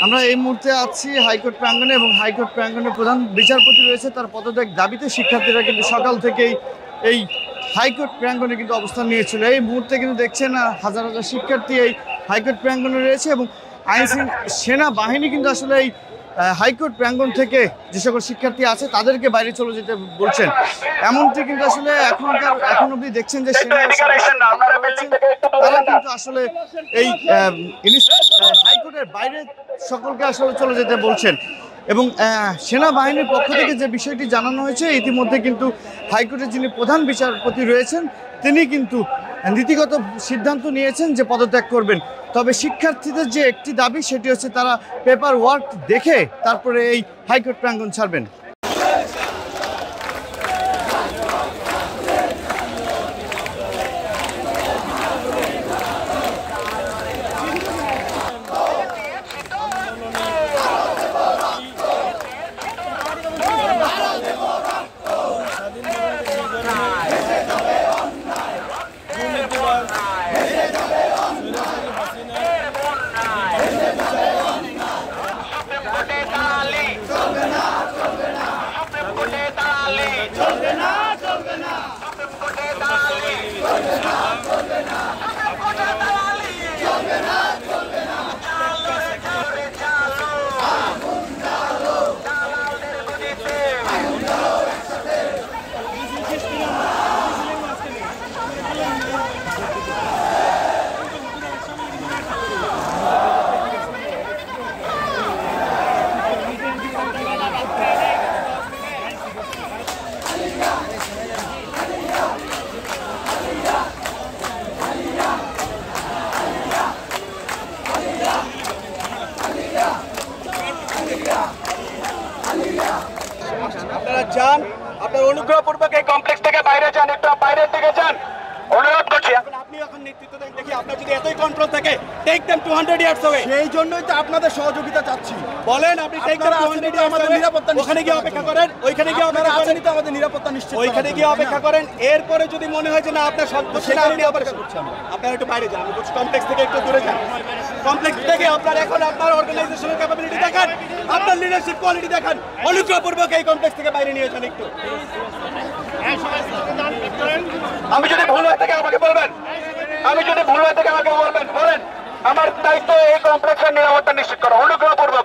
আমরা এই মুহূর্তে আছি হাইকোর্ট প্রাঙ্গণে এবং হাইকোর্ট প্রাঙ্গণের প্রধান বিচারপতি রয়েছে, তার পদত্যাগ দাবিতে শিক্ষার্থীরা কিন্তু সকাল থেকেই এই হাইকোর্ট প্রাঙ্গণে কিন্তু অবস্থান নিয়েছিল। এই মুহূর্তে কিন্তু দেখছেন হাজার হাজার শিক্ষার্থী এই হাইকোর্ট প্রাঙ্গণে রয়েছে এবং সেনাবাহিনী কিন্তু আসলে এই হাইকোর্ট প্রাঙ্গণ থেকে যে সকল শিক্ষার্থী আছে তাদেরকে বাইরে চলে যেতে বলছেন। এমনটি কিন্তু আসলে এখন অবধি দেখছেন যে তারা কিন্তু আসলে এই হাইকোর্টের বাইরে সকলকে আসলে চলে যেতে বলছেন এবং সেনাবাহিনীর পক্ষ থেকে যে বিষয়টি জানানো হয়েছে, ইতিমধ্যে কিন্তু হাইকোর্টের যিনি প্রধান বিচারপতি রয়েছেন তিনি কিন্তু নীতিগত সিদ্ধান্ত নিয়েছেন যে পদত্যাগ করবেন। তবে শিক্ষার্থীদের যে একটি দাবি সেটি হচ্ছে তারা পেপার ওয়ার্ক দেখে তারপরে এই হাইকোর্ট প্রাঙ্গণ ছাড়বেন। আপনারা যান, আপনার অনুগ্রহপূর্বক এই কমপ্লেক্স থেকে বাইরে যান, একটু বাইরের দিকে যান, অনুরোধ করছি। আপনি এখন নেতৃত্ব দেন, দেখি আপনার যদি এতই কন্ট্রোল থাকে, টেক দেম 200 ইয়ার্স away। সেই জন্যই তো আপনাদের সহযোগিতা চাচ্ছি। বলেন আপনি টেক দেম 200 ইয়ার্স আমাদের নিরাপত্তা ওখানে গিয়ে অপেক্ষা করেন, ওইখানে গিয়ে অপেক্ষা করেন, তো আমাদের নিরাপত্তা নিশ্চিত, ওইখানে গিয়ে অপেক্ষা করেন। এরপরে যদি মনে হয় যে না আপনার সন্তুষ্ট না, আপনি অপেক্ষা করছেন, আপনারা একটু বাইরে যান, কমপ্লেক্স থেকে একটু দূরে যান। কমপ্লেক্স থেকে আপনার এখন আপনার অর্গানাইজেশনের ক্যাপাবিলিটি দেখান, আপনার লিডারশিপ কোয়ালিটি দেখান, অনুগ্রহপূর্বক এই কমপ্লেক্স থেকে বাইরে নিয়ে যান একটু। আমি যদি ভুল হয়ে থাকে আমাকে বলবেন, আমি যদি ভুল হয়ে থাকে আমাকে বলবেন, বলেন। আমার দায়িত্ব এই কমপ্লেক্সের নিরাপত্তা নিশ্চিত করা, অনুগ্রহপূর্বক